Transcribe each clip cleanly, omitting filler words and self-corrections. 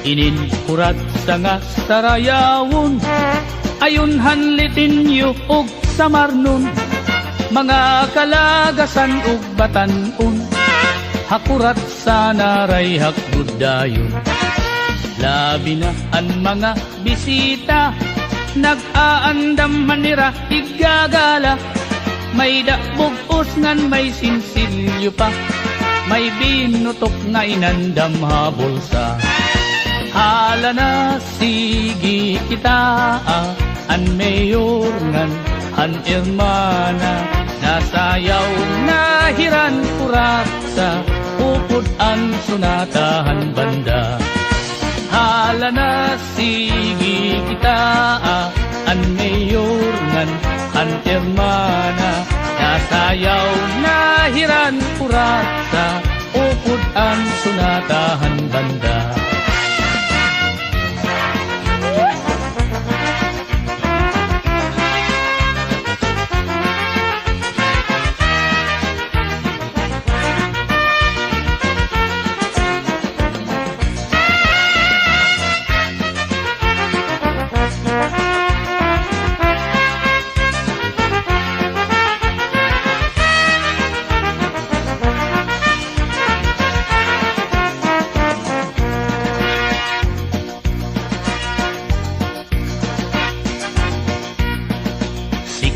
inin kurat sa nga sarayawon, ayon hanlitin yu og samarnon, mga kalagasan ug batanon, hakurat sa naray hakbud dayon. Labi na ang mga bisita, nag-aandam manira igagala, may dakbog ngan may sinsilyo pa, may binutok nga inandam habulsa. Hala na sige kita, an mayor ngan an irmana, nasayaw na hiran kurat sa upod an sunatahan banda. Hala na sige kita, an mayor ngan an irmana, nasayaw na hiran kurat sa upod an sunatahan banda.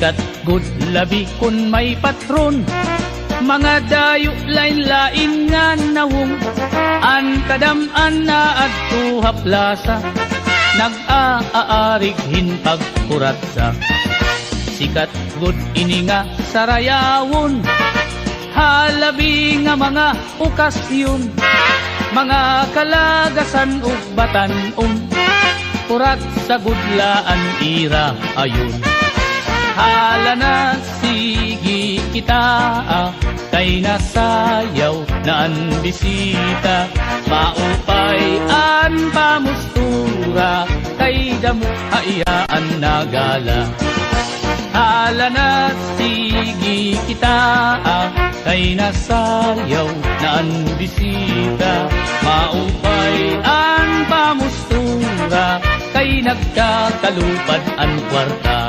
Sikat good labi kun may patron, mga dayo lain-lain nga nawong, an kadam-an na adto haplasa, nag-aarig hinpagkuratsa. Sikat good ini nga sarayawon, halabi nga mga okasyon, mga kalagasan ug batanon, kurat sa gudlaan ira ayon. Hala na sige kita, kay nasayaw na ang bisita, maupay an pamustura, kay damo hayaan na gala. Hala na sige kita, kay nasayaw na ang bisita, maupay an pamustura, kay nagkakalupad ang kwarta.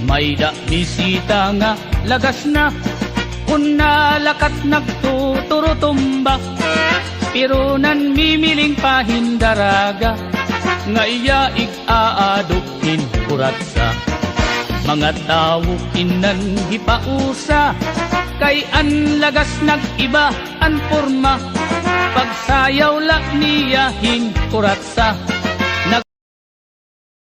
May da bisita nga lagas na, kun nalakat nagtuturutumba, pero nan mimiling pahindaraga, nga iya ig-aadukin kuratsa. Mga tao kinan gipausa, kay an lagas nag-iba an porma, pagsayaw la niya hin kuratsa.